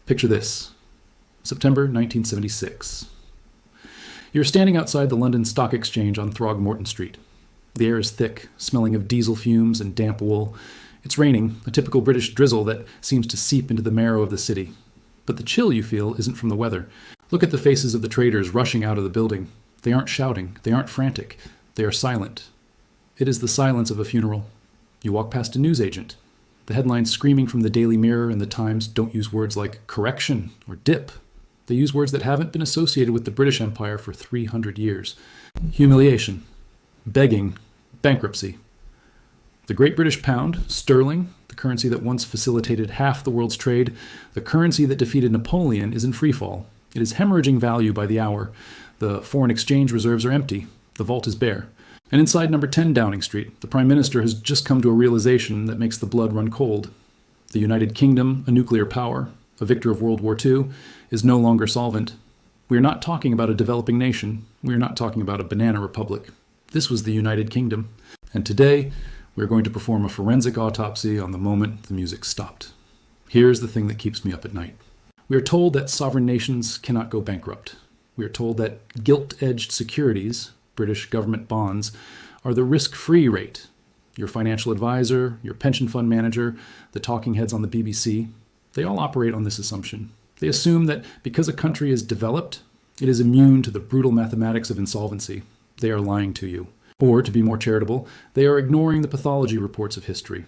Picture this. September 1976. You're standing outside the London Stock Exchange on Throgmorton Street. The air is thick, smelling of diesel fumes and damp wool. It's raining, a typical British drizzle that seems to seep into the marrow of the city. But the chill you feel isn't from the weather. Look at the faces of the traders rushing out of the building. They aren't shouting. They aren't frantic. They are silent. It is the silence of a funeral. You walk past a newsagent. The headlines screaming from the Daily Mirror and the Times don't use words like correction or dip. They use words that haven't been associated with the British Empire for 300 years. Humiliation, begging, bankruptcy. The Great British Pound, sterling, the currency that once facilitated half the world's trade, the currency that defeated Napoleon, is in freefall. It is hemorrhaging value by the hour. The foreign exchange reserves are empty. The vault is bare. And inside number 10 Downing Street, the Prime Minister has just come to a realization that makes the blood run cold. The United Kingdom, a nuclear power, a victor of World War II, is no longer solvent. We are not talking about a developing nation. We are not talking about a banana republic. This was the United Kingdom. And today, we are going to perform a forensic autopsy on the moment the music stopped. Here's the thing that keeps me up at night. We are told that sovereign nations cannot go bankrupt. We are told that gilt-edged securities, British government bonds, are the risk-free rate. Your financial advisor, your pension fund manager, the talking heads on the BBC, they all operate on this assumption. They assume that because a country is developed, it is immune to the brutal mathematics of insolvency. They are lying to you. Or, to be more charitable, they are ignoring the pathology reports of history.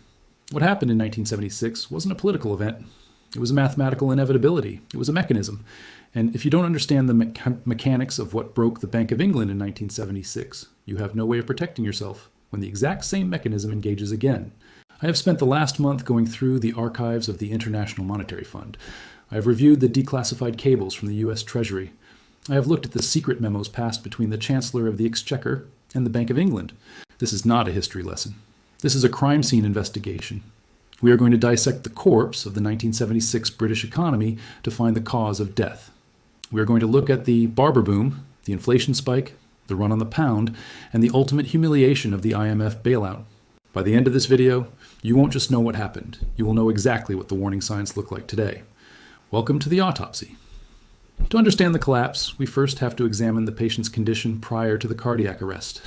What happened in 1976 wasn't a political event. It was a mathematical inevitability. It was a mechanism. And if you don't understand the mechanics of what broke the Bank of England in 1976, you have no way of protecting yourself when the exact same mechanism engages again. I have spent the last month going through the archives of the International Monetary Fund. I have reviewed the declassified cables from the US Treasury. I have looked at the secret memos passed between the Chancellor of the Exchequer and the Bank of England. This is not a history lesson. This is a crime scene investigation. We are going to dissect the corpse of the 1976 British economy to find the cause of death. We are going to look at the Barber Boom, the inflation spike, the run on the pound, and the ultimate humiliation of the IMF bailout. By the end of this video, you won't just know what happened. You will know exactly what the warning signs look like today. Welcome to the autopsy. To understand the collapse, we first have to examine the patient's condition prior to the cardiac arrest.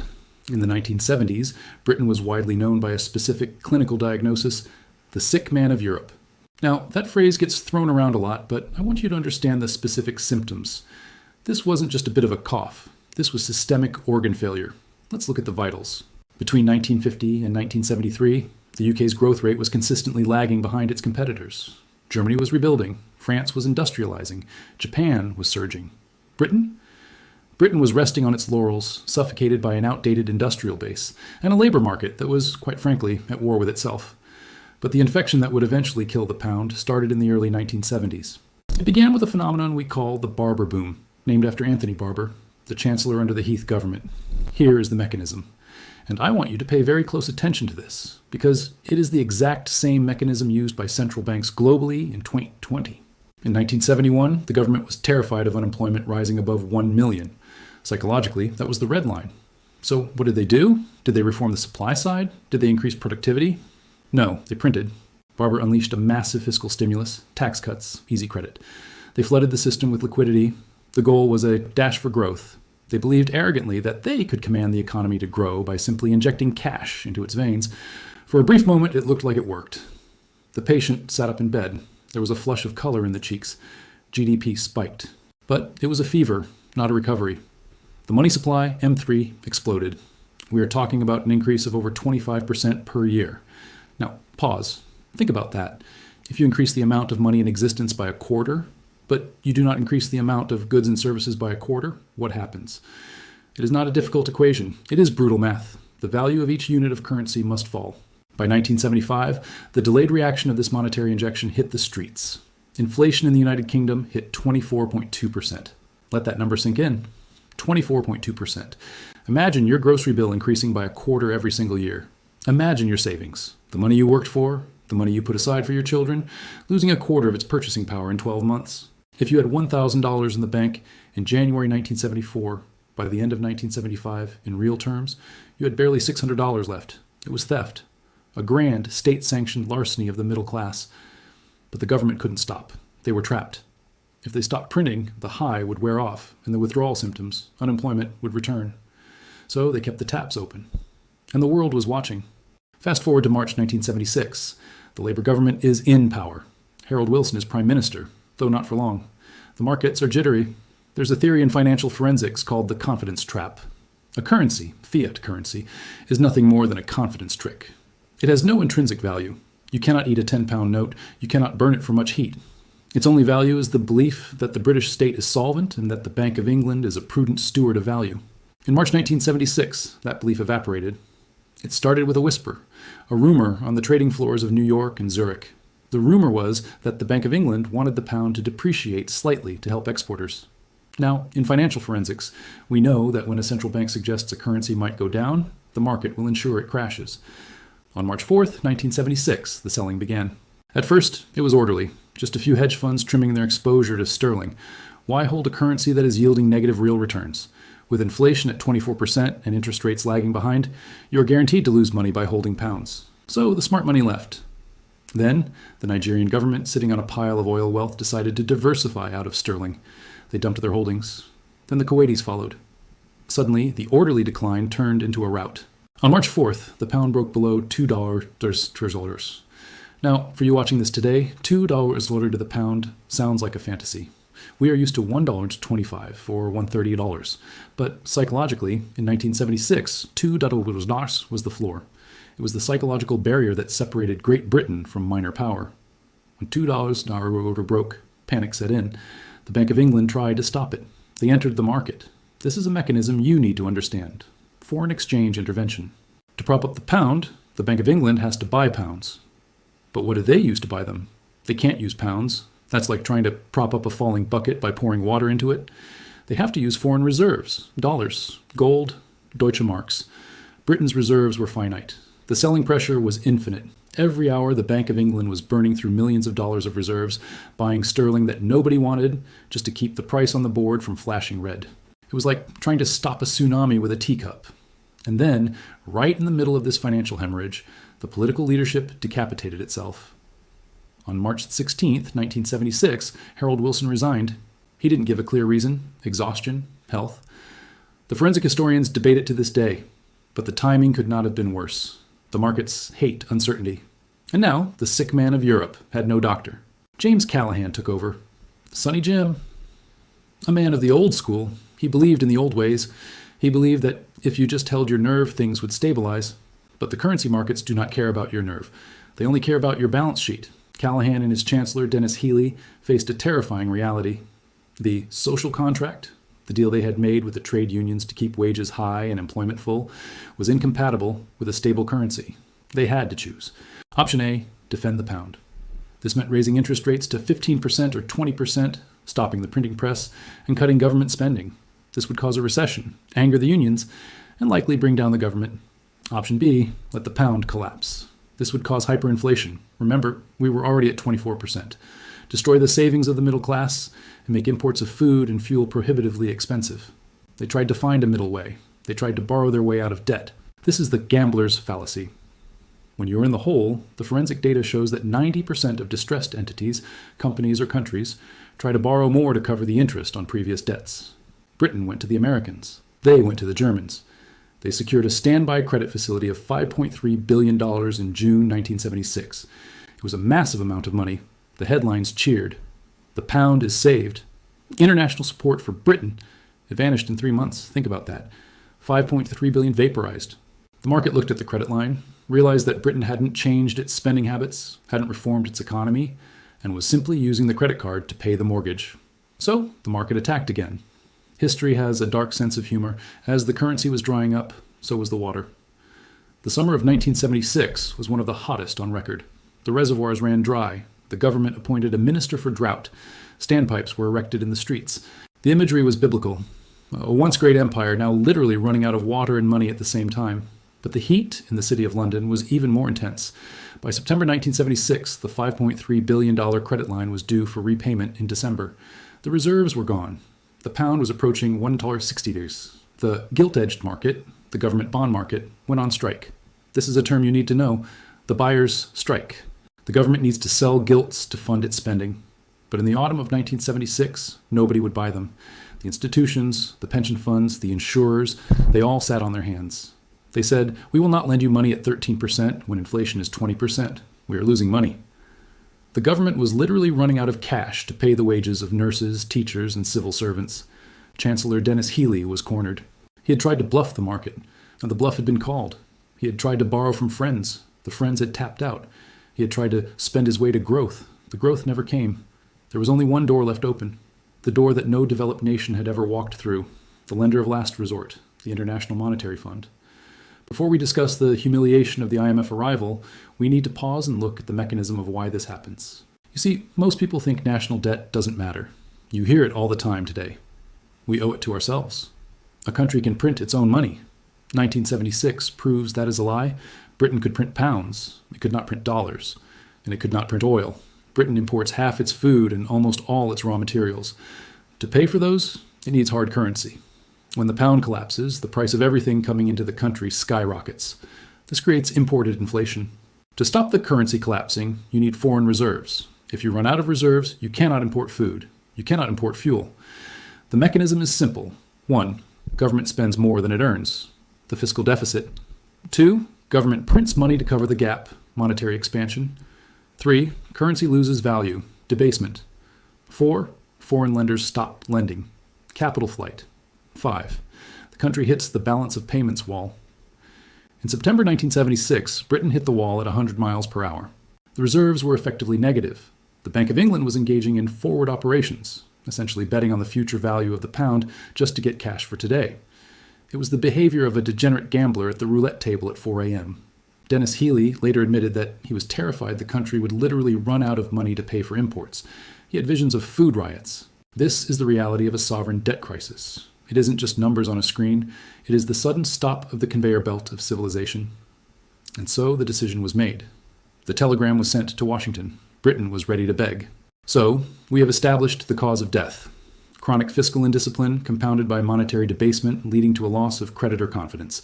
In the 1970s, Britain was widely known by a specific clinical diagnosis, the sick man of Europe. Now, that phrase gets thrown around a lot, but I want you to understand the specific symptoms. This wasn't just a bit of a cough. This was systemic organ failure. Let's look at the vitals. Between 1950 and 1973, the UK's growth rate was consistently lagging behind its competitors. Germany was rebuilding. France was industrializing. Japan was surging. Britain? Britain was resting on its laurels, suffocated by an outdated industrial base, and a labor market that was, quite frankly, at war with itself. But the infection that would eventually kill the pound started in the early 1970s. It began with a phenomenon we call the Barber Boom, named after Anthony Barber, the Chancellor under the Heath government. Here is the mechanism. And I want you to pay very close attention to this, because it is the exact same mechanism used by central banks globally in 2020. In 1971, the government was terrified of unemployment rising above 1 million. Psychologically, that was the red line. So what did they do? Did they reform the supply side? Did they increase productivity? No, they printed. Barber unleashed a massive fiscal stimulus, tax cuts, easy credit. They flooded the system with liquidity. The goal was a dash for growth. They believed arrogantly that they could command the economy to grow by simply injecting cash into its veins. For a brief moment, it looked like it worked. The patient sat up in bed. There was a flush of color in the cheeks. GDP spiked. But it was a fever, not a recovery. The money supply, M3, exploded. We are talking about an increase of over 25% per year. Now, pause. Think about that. If you increase the amount of money in existence by a quarter, but you do not increase the amount of goods and services by a quarter, what happens? It is not a difficult equation. It is brutal math. The value of each unit of currency must fall. By 1975, the delayed reaction of this monetary injection hit the streets. Inflation in the United Kingdom hit 24.2%. Let that number sink in. 24.2%. Imagine your grocery bill increasing by a quarter every single year. Imagine your savings, the money you worked for, the money you put aside for your children, losing a quarter of its purchasing power in 12 months. If you had $1,000 in the bank in January 1974, by the end of 1975, in real terms, you had barely $600 left. It was theft. A grand, state-sanctioned larceny of the middle class. But the government couldn't stop. They were trapped. If they stopped printing, the high would wear off, and the withdrawal symptoms, unemployment, would return. So they kept the taps open. And the world was watching. Fast forward to March 1976. The Labour government is in power. Harold Wilson is prime minister, though not for long. The markets are jittery. There's a theory in financial forensics called the confidence trap. A currency, fiat currency, is nothing more than a confidence trick. It has no intrinsic value. You cannot eat a 10-pound note. You cannot burn it for much heat. Its only value is the belief that the British state is solvent and that the Bank of England is a prudent steward of value. In March 1976, that belief evaporated. It started with a whisper, a rumor on the trading floors of New York and Zurich. The rumor was that the Bank of England wanted the pound to depreciate slightly to help exporters. Now, in financial forensics, we know that when a central bank suggests a currency might go down, the market will ensure it crashes. On March 4th, 1976, the selling began. At first, it was orderly, just a few hedge funds trimming their exposure to sterling. Why hold a currency that is yielding negative real returns? With inflation at 24% and interest rates lagging behind, you're guaranteed to lose money by holding pounds. So the smart money left. Then, the Nigerian government, sitting on a pile of oil wealth, decided to diversify out of sterling. They dumped their holdings. Then the Kuwaitis followed. Suddenly, the orderly decline turned into a rout. On March 4th, the pound broke below $2. Now, for you watching this today, $2 to the pound sounds like a fantasy. We are used to $1.25 or $1.30. But psychologically, in 1976, $2 was the floor. It was the psychological barrier that separated Great Britain from minor power. When $2 broke, panic set in. The Bank of England tried to stop it. They entered the market. This is a mechanism you need to understand. Foreign exchange intervention. To prop up the pound, the Bank of England has to buy pounds. But what do they use to buy them? They can't use pounds. That's like trying to prop up a falling bucket by pouring water into it. They have to use foreign reserves, dollars, gold, Deutsche Marks. Britain's reserves were finite. The selling pressure was infinite. Every hour, the Bank of England was burning through millions of dollars of reserves, buying sterling that nobody wanted, just to keep the price on the board from flashing red. It was like trying to stop a tsunami with a teacup. And then, right in the middle of this financial hemorrhage, the political leadership decapitated itself. On March 16, 1976, Harold Wilson resigned. He didn't give a clear reason: exhaustion, health. The forensic historians debate it to this day, but the timing could not have been worse. The markets hate uncertainty. And now, the sick man of Europe had no doctor. James Callahan took over. Sonny Jim. A man of the old school, he believed in the old ways. He believed that if you just held your nerve, things would stabilize. But the currency markets do not care about your nerve. They only care about your balance sheet. Callahan and his chancellor, Dennis Healy, faced a terrifying reality. The social contract, the deal they had made with the trade unions to keep wages high and employment full, was incompatible with a stable currency. They had to choose. Option A, defend the pound. This meant raising interest rates to 15% or 20%, stopping the printing press, and cutting government spending. This would cause a recession, anger the unions, and likely bring down the government. Option B, let the pound collapse. This would cause hyperinflation. Remember, we were already at 24%. Destroy the savings of the middle class, and make imports of food and fuel prohibitively expensive. They tried to find a middle way. They tried to borrow their way out of debt. This is the gambler's fallacy. When you're in the hole, the forensic data shows that 90% of distressed entities, companies or countries, try to borrow more to cover the interest on previous debts. Britain went to the Americans. They went to the Germans. They secured a standby credit facility of $5.3 billion in June 1976. It was a massive amount of money. The headlines cheered. The pound is saved. International support for Britain. It vanished in 3 months. Think about that. 5.3 billion vaporized. The market looked at the credit line, realized that Britain hadn't changed its spending habits, hadn't reformed its economy, and was simply using the credit card to pay the mortgage. So the market attacked again. History has a dark sense of humor. As the currency was drying up, so was the water. The summer of 1976 was one of the hottest on record. The reservoirs ran dry. The government appointed a minister for drought. Standpipes were erected in the streets. The imagery was biblical. A once great empire now literally running out of water and money at the same time. But the heat in the city of London was even more intense. By September 1976, the $5.3 billion credit line was due for repayment in December. The reserves were gone. The pound was approaching $1.60. The gilt-edged market, the government bond market, went on strike. This is a term you need to know. The buyers strike. The government needs to sell gilts to fund its spending. But in the autumn of 1976, nobody would buy them. The institutions, the pension funds, the insurers, they all sat on their hands. They said, "We will not lend you money at 13% when inflation is 20%. We are losing money." The government was literally running out of cash to pay the wages of nurses, teachers, and civil servants. Chancellor Dennis Healey was cornered. He had tried to bluff the market, and the bluff had been called. He had tried to borrow from friends. The friends had tapped out. He had tried to spend his way to growth. The growth never came. There was only one door left open, the door that no developed nation had ever walked through, the lender of last resort, the International Monetary Fund. Before we discuss the humiliation of the IMF arrival, we need to pause and look at the mechanism of why this happens. You see, most people think national debt doesn't matter. You hear it all the time today. We owe it to ourselves. A country can print its own money. 1976 proves that is a lie. Britain could print pounds. It could not print dollars. And it could not print oil. Britain imports half its food and almost all its raw materials. To pay for those, it needs hard currency. When the pound collapses, the price of everything coming into the country skyrockets. This creates imported inflation. To stop the currency collapsing, you need foreign reserves. If you run out of reserves, you cannot import food. You cannot import fuel. The mechanism is simple. 1. Government spends more than it earns. The fiscal deficit. 2. Government prints money to cover the gap. Monetary expansion. 3. Currency loses value. Debasement. 4. Foreign lenders stop lending. Capital flight. 5. The country hits the balance of payments wall. In September 1976, Britain hit the wall at 100 miles per hour. The reserves were effectively negative. The Bank of England was engaging in forward operations, essentially betting on the future value of the pound just to get cash for today. It was the behavior of a degenerate gambler at the roulette table at 4 a.m. Dennis Healey later admitted that he was terrified the country would literally run out of money to pay for imports. He had visions of food riots. This is the reality of a sovereign debt crisis. It isn't just numbers on a screen. It is the sudden stop of the conveyor belt of civilization. And so the decision was made. The telegram was sent to Washington. Britain was ready to beg. So we have established the cause of death. Chronic fiscal indiscipline compounded by monetary debasement leading to a loss of creditor confidence.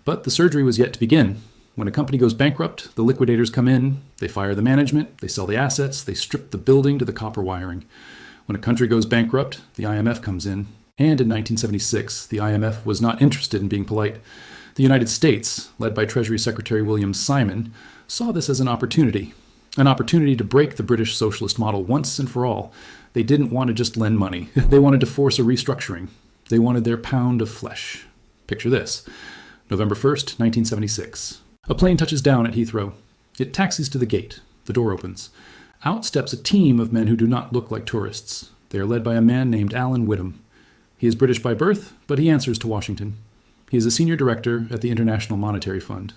But the surgery was yet to begin. When a company goes bankrupt, the liquidators come in, they fire the management, they sell the assets, they strip the building to the copper wiring. When a country goes bankrupt, the IMF comes in. And in 1976, the IMF was not interested in being polite. The United States, led by Treasury Secretary William Simon, saw this as an opportunity to break the British socialist model once and for all. They didn't want to just lend money. They wanted to force a restructuring. They wanted their pound of flesh. Picture this. November 1st, 1976. A plane touches down at Heathrow. It taxis to the gate. The door opens. Out steps a team of men who do not look like tourists. They are led by a man named Alan Whittam. He is British by birth, but he answers to Washington. He is a senior director at the International Monetary Fund.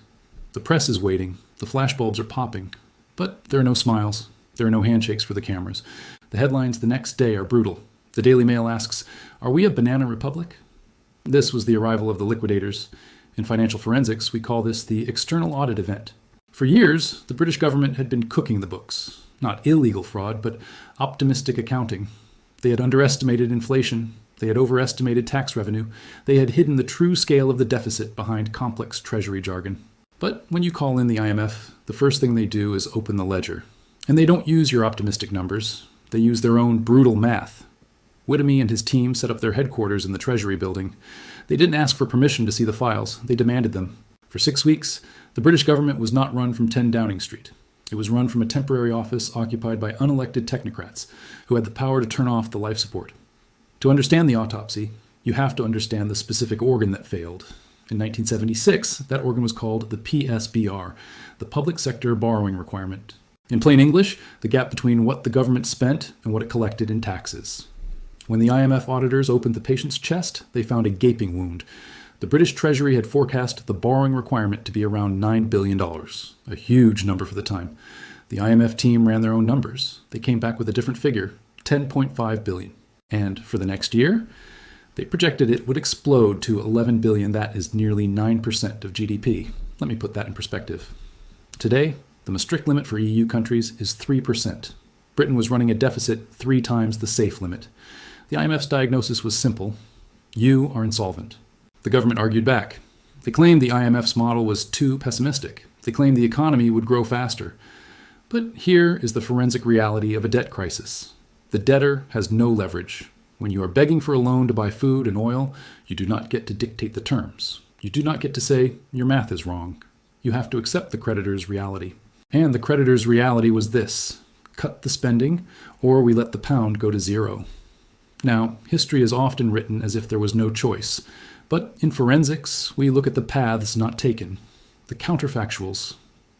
The press is waiting. The flashbulbs are popping. But there are no smiles. There are no handshakes for the cameras. The headlines the next day are brutal. The Daily Mail asks, "Are we a banana republic?" This was the arrival of the liquidators. In financial forensics, we call this the external audit event. For years, the British government had been cooking the books. Not illegal fraud, but optimistic accounting. They had underestimated inflation. They had overestimated tax revenue. They had hidden the true scale of the deficit behind complex treasury jargon. But when you call in the IMF, the first thing they do is open the ledger. And they don't use your optimistic numbers. They use their own brutal math. Whittam and his team set up their headquarters in the Treasury building. They didn't ask for permission to see the files. They demanded them. For 6 weeks, the British government was not run from 10 Downing Street. It was run from a temporary office occupied by unelected technocrats who had the power to turn off the life support. To understand the autopsy, you have to understand the specific organ that failed. In 1976, that organ was called the PSBR, the Public Sector Borrowing Requirement. In plain English, the gap between what the government spent and what it collected in taxes. When the IMF auditors opened the patient's chest, they found a gaping wound. The British Treasury had forecast the borrowing requirement to be around $9 billion, a huge number for the time. The IMF team ran their own numbers. They came back with a different figure, $10.5 billion. And for the next year, they projected it would explode to $11 billion. That is nearly 9% of GDP. Let me put that in perspective. Today, the Maastricht limit for EU countries is 3%. Britain was running a deficit 3 times the safe limit. The IMF's diagnosis was simple. You are insolvent. The government argued back. They claimed the IMF's model was too pessimistic. They claimed the economy would grow faster. But here is the forensic reality of a debt crisis. The debtor has no leverage. When you are begging for a loan to buy food and oil, you do not get to dictate the terms. You do not get to say, your math is wrong. You have to accept the creditor's reality. And the creditor's reality was this: cut the spending, or we let the pound go to zero. Now, history is often written as if there was no choice. But in forensics, we look at the paths not taken, the counterfactuals.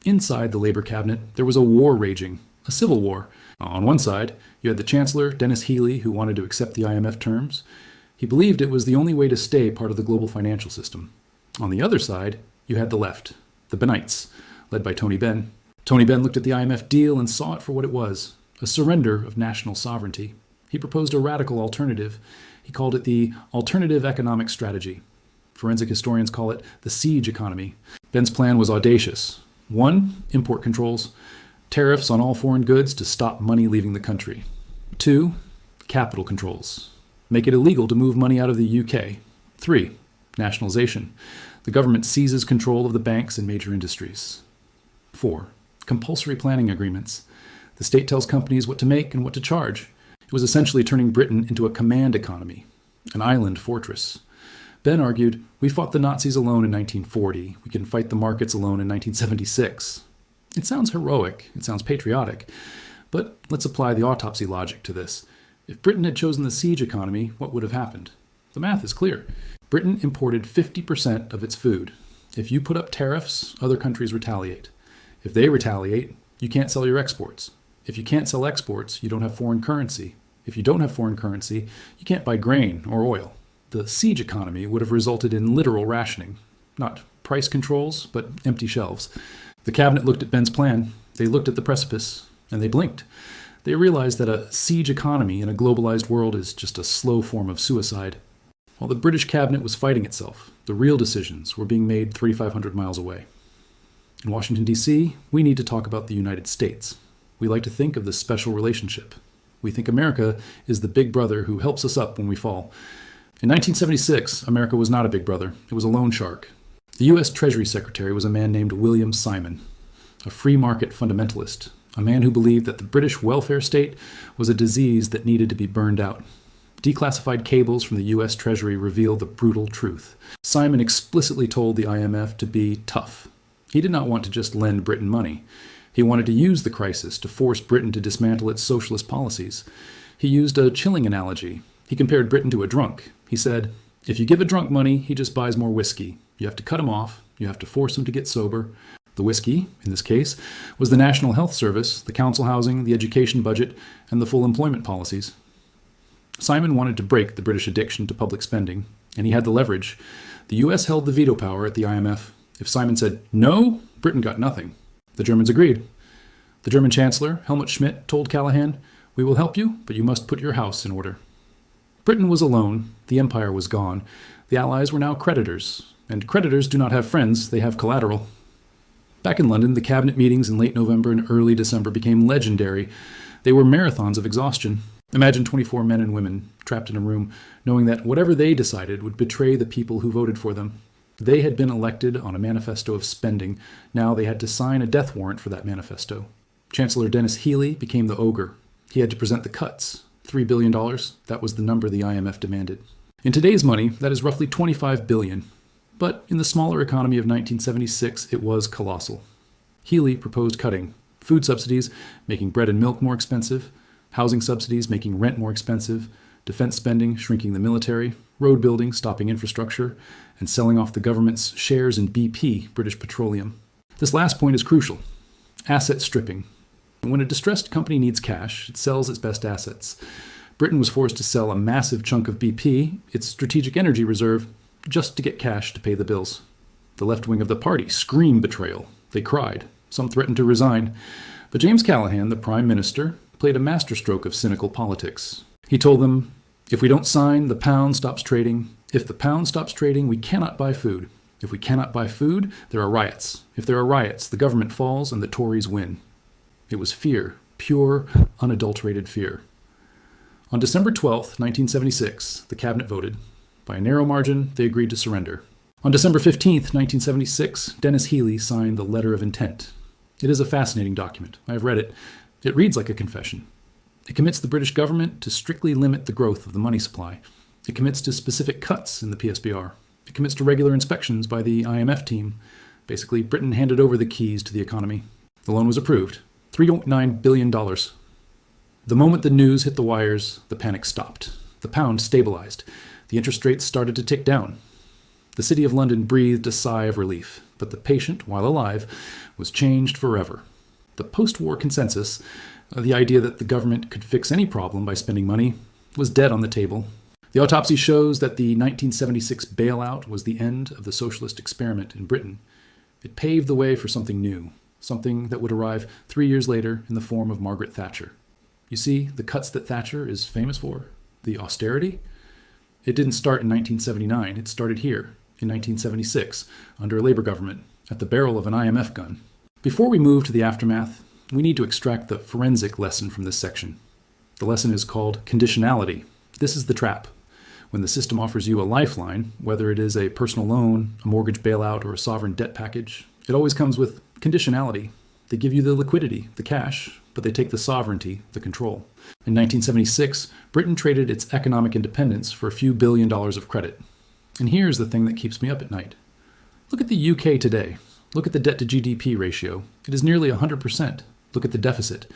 Inside the Labour cabinet, there was a war raging, a civil war. On one side, you had the Chancellor, Dennis Healey, who wanted to accept the IMF terms. He believed it was the only way to stay part of the global financial system. On the other side, you had the left, the Bennites, led by Tony Benn. Tony Benn looked at the IMF deal and saw it for what it was, a surrender of national sovereignty. He proposed a radical alternative. He called it the alternative economic strategy. Forensic historians call it the siege economy. Benn's plan was audacious. 1, import controls, tariffs on all foreign goods to stop money leaving the country. 2, capital controls, make it illegal to move money out of the UK. 3, nationalization. The government seizes control of the banks and major industries. 4, compulsory planning agreements. The state tells companies what to make and what to charge. It was essentially turning Britain into a command economy, an island fortress. Benn argued, we fought the Nazis alone in 1940. We can fight the markets alone in 1976. It sounds heroic. It sounds patriotic. But let's apply the autopsy logic to this. If Britain had chosen the siege economy, what would have happened? The math is clear. Britain imported 50% of its food. If you put up tariffs, other countries retaliate. If they retaliate, you can't sell your exports. If you can't sell exports, you don't have foreign currency. If you don't have foreign currency, you can't buy grain or oil. The siege economy would have resulted in literal rationing. Not price controls, but empty shelves. The cabinet looked at Benn's plan. They looked at the precipice, and they blinked. They realized that a siege economy in a globalized world is just a slow form of suicide. While the British cabinet was fighting itself, the real decisions were being made 3,500 miles away. In Washington, D.C., we need to talk about the United States. We like to think of this special relationship. We think America is the big brother who helps us up when we fall. In 1976, America was not a big brother. It was a loan shark. The U.S. Treasury Secretary was a man named William Simon, a free market fundamentalist, a man who believed that the British welfare state was a disease that needed to be burned out. Declassified cables from the U.S. Treasury reveal the brutal truth. Simon explicitly told the IMF to be tough. He did not want to just lend Britain money. He wanted to use the crisis to force Britain to dismantle its socialist policies. He used a chilling analogy. He compared Britain to a drunk. He said, if you give a drunk money, he just buys more whiskey. You have to cut him off. You have to force him to get sober. The whiskey, in this case, was the National Health Service, the council housing, the education budget, and the full employment policies. Simon wanted to break the British addiction to public spending, and he had the leverage. The U.S. held the veto power at the IMF. If Simon said no, Britain got nothing. The Germans agreed. The German Chancellor, Helmut Schmidt, told Callahan, we will help you, but you must put your house in order. Britain was alone. The empire was gone. The Allies were now creditors. And creditors do not have friends, they have collateral. Back in London, the cabinet meetings in late November and early December became legendary. They were marathons of exhaustion. Imagine 24 men and women trapped in a room, knowing that whatever they decided would betray the people who voted for them. They had been elected on a manifesto of spending. Now they had to sign a death warrant for that manifesto. Chancellor Dennis Healey became the ogre. He had to present the cuts. $3 billion, that was the number the IMF demanded. In today's money, that is roughly $25 billion. But in the smaller economy of 1976, it was colossal. Healey proposed cutting food subsidies, making bread and milk more expensive, housing subsidies, making rent more expensive, defense spending, shrinking the military, road building, stopping infrastructure, and selling off the government's shares in BP, British Petroleum. This last point is crucial. Asset stripping. When a distressed company needs cash, it sells its best assets. Britain was forced to sell a massive chunk of BP, its strategic energy reserve, just to get cash to pay the bills. The left wing of the party screamed betrayal. They cried. Some threatened to resign. But James Callaghan, the Prime Minister, played a masterstroke of cynical politics. He told them, if we don't sign, the pound stops trading. If the pound stops trading, we cannot buy food. If we cannot buy food, there are riots. If there are riots, the government falls and the Tories win. It was fear, pure, unadulterated fear. On December 12th, 1976, the cabinet voted. By a narrow margin, they agreed to surrender. On December 15th, 1976, Dennis Healey signed the Letter of Intent. It is a fascinating document. I have read it. It reads like a confession. It commits the British government to strictly limit the growth of the money supply. It commits to specific cuts in the PSBR. It commits to regular inspections by the IMF team. Basically, Britain handed over the keys to the economy. The loan was approved. $3.9 billion. The moment the news hit the wires, the panic stopped. The pound stabilized. The interest rates started to tick down. The City of London breathed a sigh of relief, but the patient, while alive, was changed forever. The post-war consensus, the idea that the government could fix any problem by spending money, was dead on the table. The autopsy shows that the 1976 bailout was the end of the socialist experiment in Britain. It paved the way for something new, something that would arrive 3 years later in the form of Margaret Thatcher. You see, the cuts that Thatcher is famous for, the austerity, it didn't start in 1979. It started here in 1976 under a Labour government at the barrel of an IMF gun. Before we move to the aftermath, we need to extract the forensic lesson from this section. The lesson is called conditionality. This is the trap. When the system offers you a lifeline, whether it is a personal loan, a mortgage bailout, or a sovereign debt package, it always comes with conditionality. They give you the liquidity, the cash, but they take the sovereignty, the control. In 1976, Britain traded its economic independence for a few $1 billion of credit. And here's the thing that keeps me up at night. Look at the UK today. Look at the debt to GDP ratio. It is nearly 100%. Look at the deficit.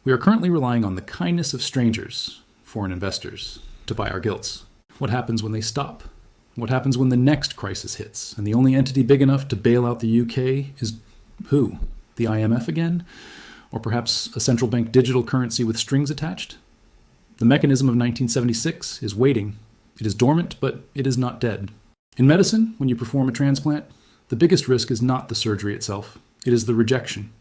We are currently relying on the kindness of strangers, foreign investors, to buy our gilts. What happens when they stop? What happens when the next crisis hits? And the only entity big enough to bail out the UK is who? The IMF again? Or perhaps a central bank digital currency with strings attached? The mechanism of 1976 is waiting. It is dormant, but it is not dead. In medicine, when you perform a transplant, the biggest risk is not the surgery itself. It is the rejection.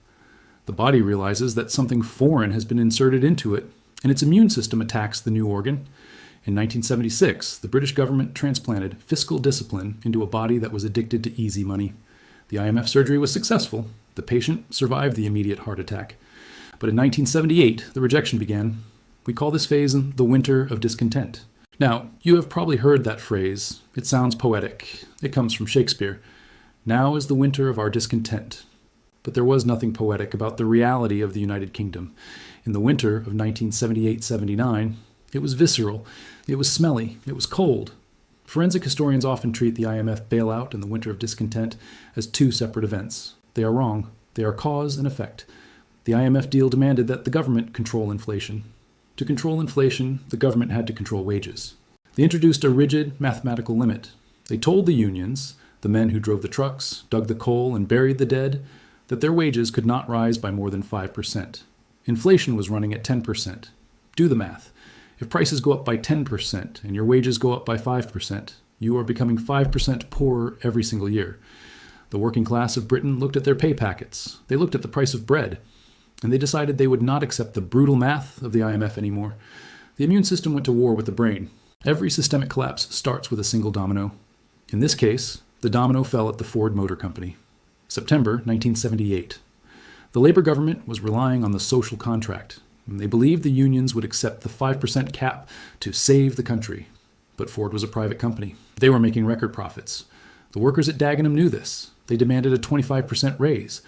The body realizes that something foreign has been inserted into it, and its immune system attacks the new organ. In 1976, the British government transplanted fiscal discipline into a body that was addicted to easy money. The IMF surgery was successful. The patient survived the immediate heart attack. But in 1978, the rejection began. We call this phase the winter of discontent. Now, you have probably heard that phrase. It sounds poetic. It comes from Shakespeare. Now is the winter of our discontent. But there was nothing poetic about the reality of the United Kingdom. In the winter of 1978-79, it was visceral, it was smelly, it was cold. Forensic historians often treat the IMF bailout and the winter of discontent as two separate events. They are wrong. They are cause and effect. The IMF deal demanded that the government control inflation. To control inflation, the government had to control wages. They introduced a rigid mathematical limit. They told the unions, the men who drove the trucks, dug the coal, and buried the dead, that their wages could not rise by more than 5%. Inflation was running at 10%. Do the math. If prices go up by 10% and your wages go up by 5%, you are becoming 5% poorer every single year. The working class of Britain looked at their pay packets. They looked at the price of bread. And they decided they would not accept the brutal math of the IMF anymore. The immune system went to war with the brain. Every systemic collapse starts with a single domino. In this case, the domino fell at the Ford Motor Company. September 1978. The Labour government was relying on the social contract. They believed the unions would accept the 5% cap to save the country. But Ford was a private company. They were making record profits. The workers at Dagenham knew this. They demanded a 25% raise.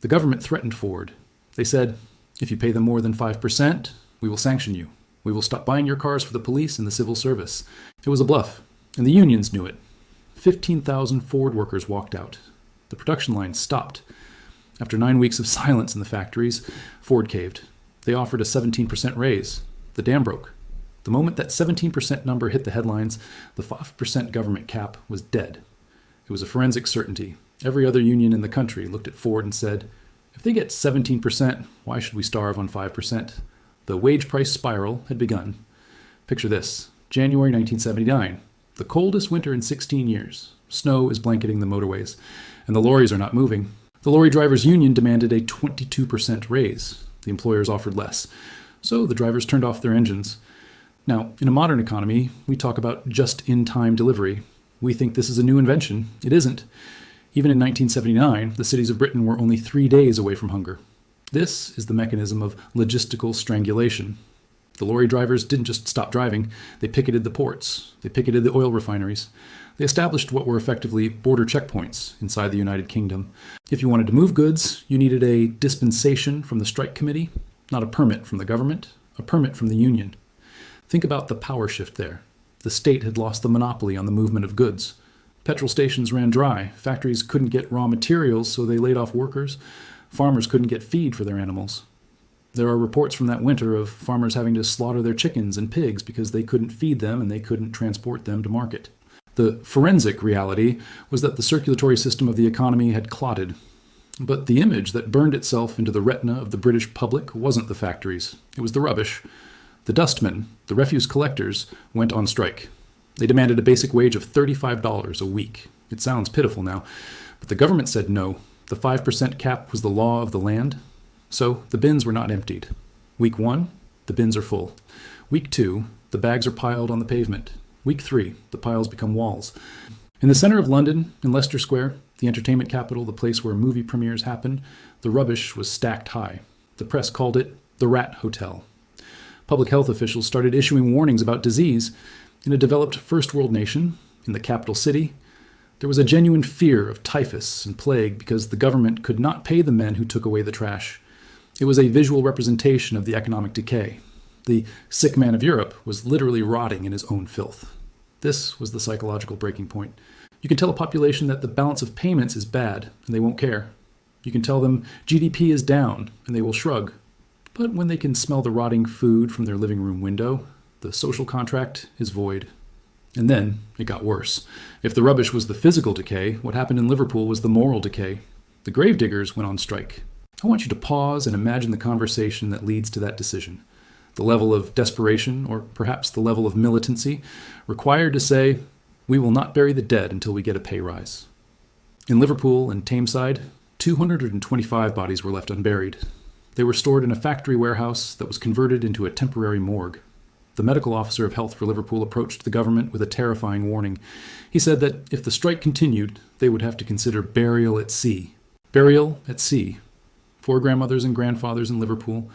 The government threatened Ford. They said, if you pay them more than 5%, we will sanction you. We will stop buying your cars for the police and the civil service. It was a bluff, and the unions knew it. 15,000 Ford workers walked out. The production line stopped. After 9 weeks of silence in the factories, Ford caved. They offered a 17% raise. The dam broke. The moment that 17% number hit the headlines, the 5% government cap was dead. It was a forensic certainty. Every other union in the country looked at Ford and said, if they get 17%, why should we starve on 5%? The wage price spiral had begun. Picture this, January 1979, the coldest winter in 16 years. Snow is blanketing the motorways, and the lorries are not moving. The lorry drivers' union demanded a 22% raise. The employers offered less, so the drivers turned off their engines. Now, in a modern economy, we talk about just-in-time delivery. We think this is a new invention. It isn't. Even in 1979, the cities of Britain were only 3 days away from hunger. This is the mechanism of logistical strangulation. The lorry drivers didn't just stop driving. They picketed the ports. They picketed the oil refineries. They established what were effectively border checkpoints inside the United Kingdom. If you wanted to move goods, you needed a dispensation from the strike committee, not a permit from the government. a permit from the union. Think about the power shift there. The state had lost the monopoly on the movement of goods. Petrol stations ran dry. Factories couldn't get raw materials, so they laid off workers. Farmers couldn't get feed for their animals. There are reports from that winter of farmers having to slaughter their chickens and pigs because they couldn't feed them and they couldn't transport them to market. The forensic reality was that the circulatory system of the economy had clotted. But the image that burned itself into the retina of the British public wasn't the factories. It was the rubbish. The dustmen, the refuse collectors, went on strike. They demanded a basic wage of $35 a week. It sounds pitiful now, but the government said no. The 5% cap was the law of the land. So the bins were not emptied. Week 1, the bins are full. Week 2, the bags are piled on the pavement. Week 3, the piles become walls. In the center of London, in Leicester Square, the entertainment capital, the place where movie premieres happen, the rubbish was stacked high. The press called it the Rat Hotel. Public health officials started issuing warnings about disease. In a developed first world nation, in the capital city, there was a genuine fear of typhus and plague because the government could not pay the men who took away the trash. It was a visual representation of the economic decay. The sick man of Europe was literally rotting in his own filth. This was the psychological breaking point. You can tell a population that the balance of payments is bad, and they won't care. You can tell them GDP is down, and they will shrug. But when they can smell the rotting food from their living room window, the social contract is void. And then it got worse. If the rubbish was the physical decay, what happened in Liverpool was the moral decay. The gravediggers went on strike. I want you to pause and imagine the conversation that leads to that decision. The level of desperation, or perhaps the level of militancy, required to say, we will not bury the dead until we get a pay rise. In Liverpool and Tameside, 225 bodies were left unburied. They were stored in a factory warehouse that was converted into a temporary morgue. The medical officer of health for Liverpool approached the government with a terrifying warning. He said that if the strike continued, they would have to consider burial at sea. Burial at sea. 4 grandmothers and grandfathers in Liverpool,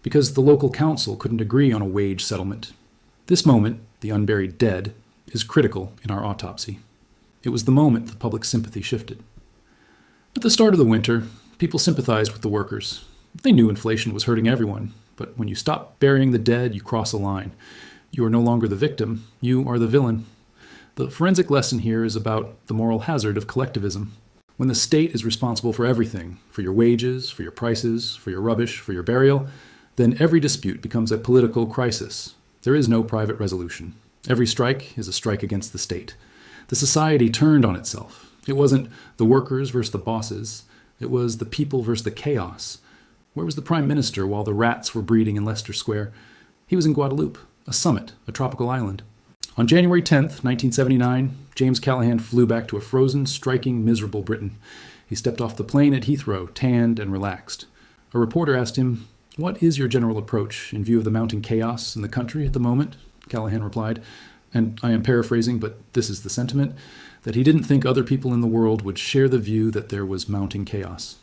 because the local council couldn't agree on a wage settlement. This moment, the unburied dead, is critical in our autopsy. It was the moment the public sympathy shifted. At the start of the winter, people sympathized with the workers. They knew inflation was hurting everyone, but when you stop burying the dead, you cross a line. You are no longer the victim, you are the villain. The forensic lesson here is about the moral hazard of collectivism. When the state is responsible for everything, for your wages, for your prices, for your rubbish, for your burial, then every dispute becomes a political crisis. There is no private resolution. Every strike is a strike against the state. The society turned on itself. It wasn't the workers versus the bosses. It was the people versus the chaos. Where was the prime minister while the rats were breeding in Leicester Square? He was in Guadeloupe, a summit, a tropical island. On January 10th, 1979, James Callaghan flew back to a frozen, striking, miserable Britain. He stepped off the plane at Heathrow, tanned and relaxed. A reporter asked him, "What is your general approach in view of the mounting chaos in the country at the moment?" Callaghan replied, and I am paraphrasing, but this is the sentiment, that he didn't think other people in the world would share the view that there was mounting chaos.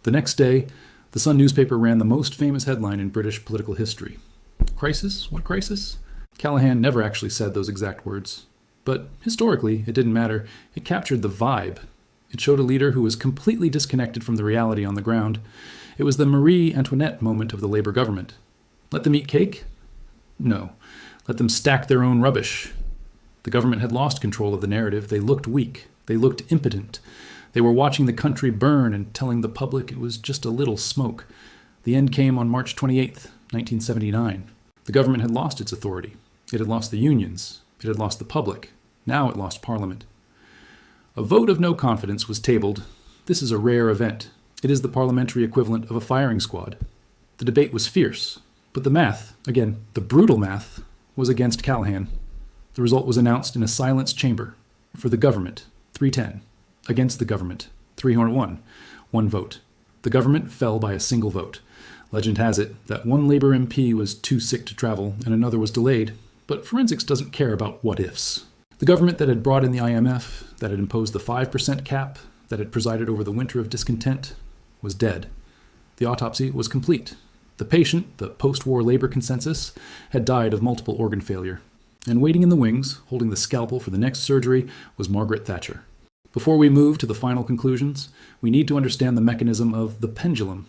The next day, the Sun newspaper ran the most famous headline in British political history. Crisis? What crisis? Callaghan never actually said those exact words. But historically, it didn't matter. It captured the vibe. It showed a leader who was completely disconnected from the reality on the ground. It was the Marie Antoinette moment of the Labour government. Let them eat cake? No. Let them stack their own rubbish. The government had lost control of the narrative. They looked weak. They looked impotent. They were watching the country burn and telling the public it was just a little smoke. The end came on March 28th, 1979. The government had lost its authority. It had lost the unions. It had lost the public. Now it lost Parliament. A vote of no confidence was tabled. This is a rare event. It is the parliamentary equivalent of a firing squad. The debate was fierce, but the math, again, the brutal math, was against Callaghan. The result was announced in a silenced chamber. For the government, 310. Against the government, 301. 1 vote. The government fell by a single vote. Legend has it that one Labour MP was too sick to travel and another was delayed, but forensics doesn't care about what-ifs. The government that had brought in the IMF, that had imposed the 5% cap, that had presided over the winter of discontent, was dead. The autopsy was complete. The patient, the post-war Labour consensus, had died of multiple organ failure. And waiting in the wings, holding the scalpel for the next surgery, was Margaret Thatcher. Before we move to the final conclusions, we need to understand the mechanism of the pendulum.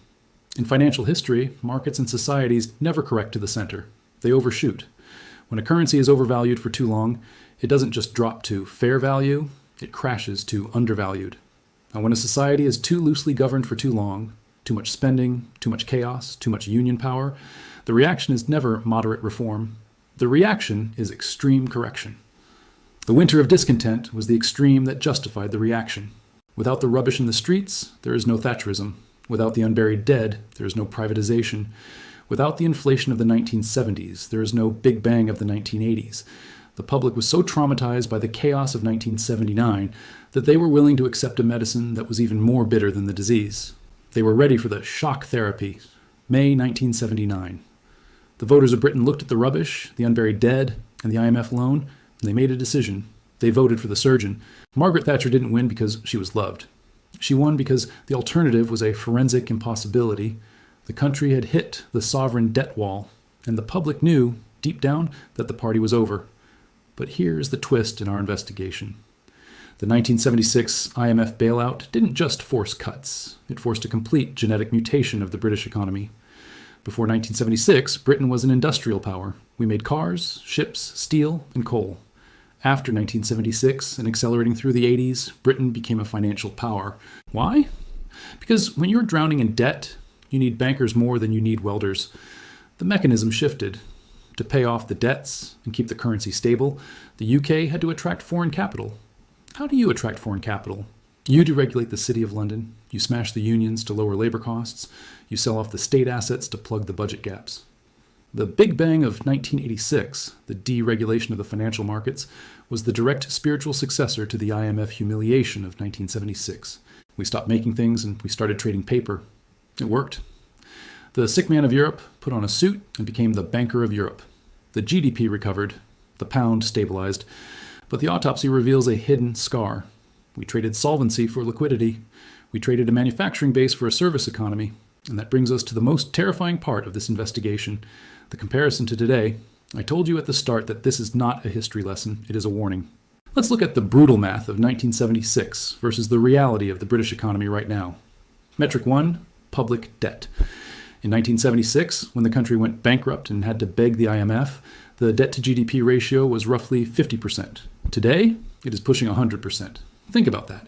In financial history, markets and societies never correct to the center. They overshoot. When a currency is overvalued for too long, it doesn't just drop to fair value, it crashes to undervalued. Now, when a society is too loosely governed for too long, too much spending, too much chaos, too much union power, the reaction is never moderate reform. The reaction is extreme correction. The winter of discontent was the extreme that justified the reaction. Without the rubbish in the streets, there is no Thatcherism. Without the unburied dead, there is no privatization. Without the inflation of the 1970s, there is no Big Bang of the 1980s. The public was so traumatized by the chaos of 1979 that they were willing to accept a medicine that was even more bitter than the disease. They were ready for the shock therapy. May 1979. The voters of Britain looked at the rubbish, the unburied dead, and the IMF loan, and they made a decision. They voted for the surgeon. Margaret Thatcher didn't win because she was loved. She won because the alternative was a forensic impossibility. The country had hit the sovereign debt wall, and the public knew, deep down, that the party was over. But here's the twist in our investigation. The 1976 IMF bailout didn't just force cuts. It forced a complete genetic mutation of the British economy. Before 1976, Britain was an industrial power. We made cars, ships, steel, and coal. After 1976, and accelerating through the 80s, Britain became a financial power. Why? Because when you're drowning in debt, you need bankers more than you need welders. The mechanism shifted. To pay off the debts and keep the currency stable, the UK had to attract foreign capital. How do you attract foreign capital? You deregulate the City of London, you smash the unions to lower labor costs, you sell off the state assets to plug the budget gaps. The Big Bang of 1986, the deregulation of the financial markets, was the direct spiritual successor to the IMF humiliation of 1976. We stopped making things and we started trading paper. It worked. The sick man of Europe put on a suit and became the banker of Europe. The GDP recovered, the pound stabilized, but the autopsy reveals a hidden scar. We traded solvency for liquidity. We traded a manufacturing base for a service economy. And that brings us to the most terrifying part of this investigation, the comparison to today. I told you at the start that this is not a history lesson, it is a warning. Let's look at the brutal math of 1976 versus the reality of the British economy right now. Metric 1, public debt. In 1976, when the country went bankrupt and had to beg the IMF, the debt to GDP ratio was roughly 50%. Today, it is pushing 100%. Think about that.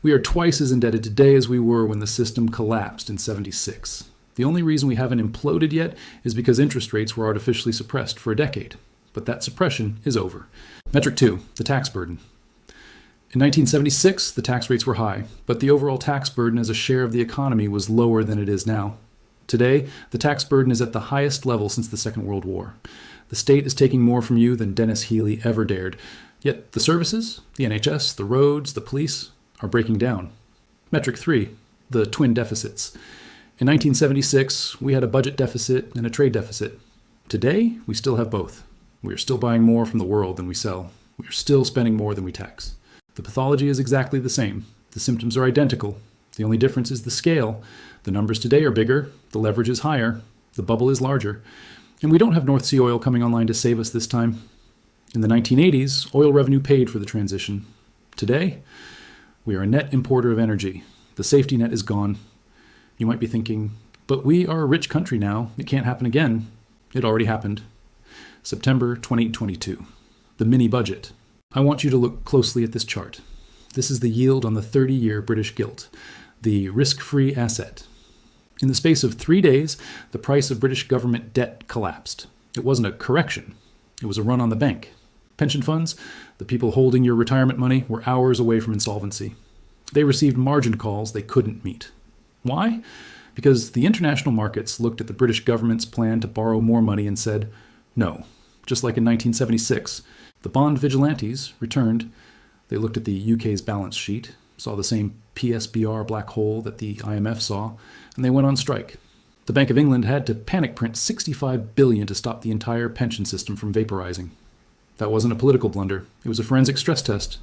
We are twice as indebted today as we were when the system collapsed in 76. The only reason we haven't imploded yet is because interest rates were artificially suppressed for a decade. But that suppression is over. Metric 2, the tax burden. In 1976, the tax rates were high, but the overall tax burden as a share of the economy was lower than it is now. Today, the tax burden is at the highest level since the Second World War. The state is taking more from you than Dennis Healey ever dared. Yet the services, the NHS, the roads, the police, are breaking down. Metric 3, the twin deficits. In 1976, we had a budget deficit and a trade deficit. Today, we still have both. We are still buying more from the world than we sell. We are still spending more than we tax. The pathology is exactly the same. The symptoms are identical. The only difference is the scale. The numbers today are bigger, the leverage is higher, the bubble is larger, and we don't have North Sea oil coming online to save us this time. In the 1980s, oil revenue paid for the transition. Today, we are a net importer of energy. The safety net is gone. You might be thinking, but we are a rich country now. It can't happen again. It already happened. September 2022. The mini budget. I want you to look closely at this chart. This is the yield on the 30-year British gilt, the risk-free asset. In the space of 3 days, the price of British government debt collapsed. It wasn't a correction. It was a run on the bank. Pension funds, the people holding your retirement money, were hours away from insolvency. They received margin calls they couldn't meet. Why? Because the international markets looked at the British government's plan to borrow more money and said, no. Just like in 1976, the bond vigilantes returned. They looked at the UK's balance sheet, saw the same PSBR black hole that the IMF saw, and they went on strike. The Bank of England had to panic print $65 billion to stop the entire pension system from vaporizing. That wasn't a political blunder. It was a forensic stress test.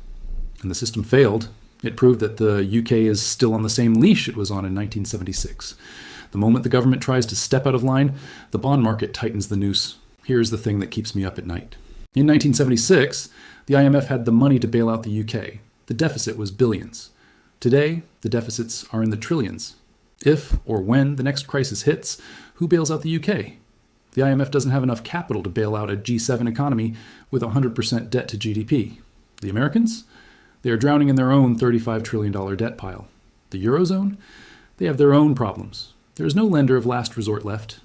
And the system failed. It proved that the UK is still on the same leash it was on in 1976. The moment the government tries to step out of line, the bond market tightens the noose. Here's the thing that keeps me up at night. In 1976, the IMF had the money to bail out the UK. The deficit was billions. Today, the deficits are in the trillions. If or when the next crisis hits, who bails out the UK? The IMF doesn't have enough capital to bail out a G7 economy with 100% debt to GDP. The Americans? They are drowning in their own $35 trillion debt pile. The Eurozone? They have their own problems. There is no lender of last resort left.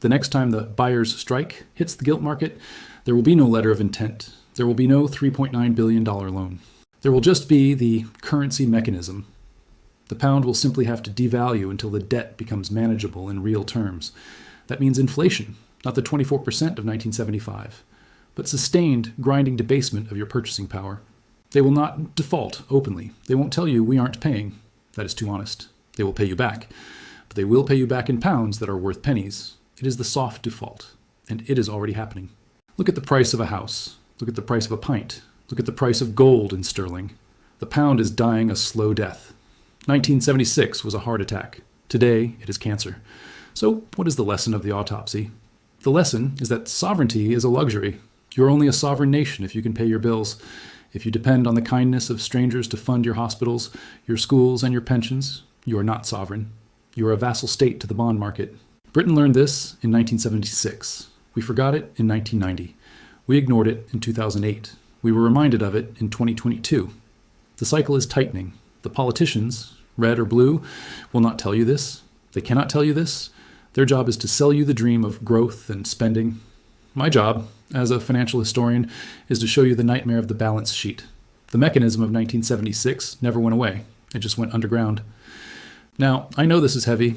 The next time the buyer's strike hits the gilt market, there will be no letter of intent. There will be no $3.9 billion loan. There will just be the currency mechanism. The pound will simply have to devalue until the debt becomes manageable in real terms. That means inflation, not the 24% of 1975, but sustained grinding debasement of your purchasing power. They will not default openly. They won't tell you we aren't paying. That is too honest. They will pay you back. But they will pay you back in pounds that are worth pennies. It is the soft default, and it is already happening. Look at the price of a house. Look at the price of a pint. Look at the price of gold in sterling. The pound is dying a slow death. 1976 was a heart attack. Today, it is cancer. So, what is the lesson of the autopsy? The lesson is that sovereignty is a luxury. You're only a sovereign nation if you can pay your bills. If you depend on the kindness of strangers to fund your hospitals, your schools, and your pensions, you are not sovereign. You are a vassal state to the bond market. Britain learned this in 1976. We forgot it in 1990. We ignored it in 2008. We were reminded of it in 2022. The cycle is tightening. The politicians, red or blue, will not tell you this. They cannot tell you this. Their job is to sell you the dream of growth and spending. My job, as a financial historian, is to show you the nightmare of the balance sheet. The mechanism of 1976 never went away. It just went underground. Now, I know this is heavy.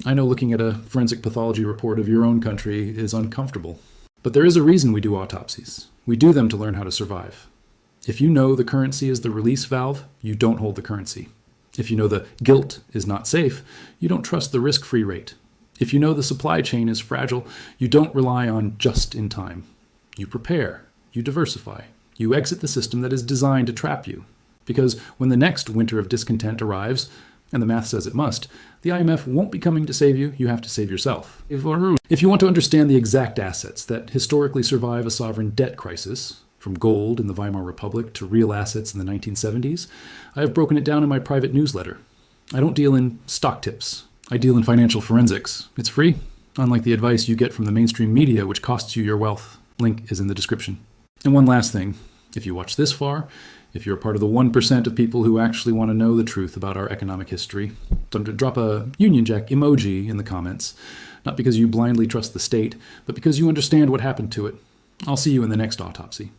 I know looking at a forensic pathology report of your own country is uncomfortable. But there is a reason we do autopsies. We do them to learn how to survive. If you know the currency is the release valve, you don't hold the currency. If you know the gilt is not safe, you don't trust the risk-free rate. If you know the supply chain is fragile, you don't rely on just in time. You prepare, you diversify, you exit the system that is designed to trap you. Because when the next winter of discontent arrives, and the math says it must, the IMF won't be coming to save you, you have to save yourself. If you want to understand the exact assets that historically survive a sovereign debt crisis, from gold in the Weimar Republic to real assets in the 1970s, I have broken it down in my private newsletter. I don't deal in stock tips. I deal in financial forensics. It's free, unlike the advice you get from the mainstream media, which costs you your wealth. Link is in the description. And one last thing. If you watch this far, if you're part of the 1% of people who actually want to know the truth about our economic history, drop a Union Jack emoji in the comments. Not because you blindly trust the state, but because you understand what happened to it. I'll see you in the next autopsy.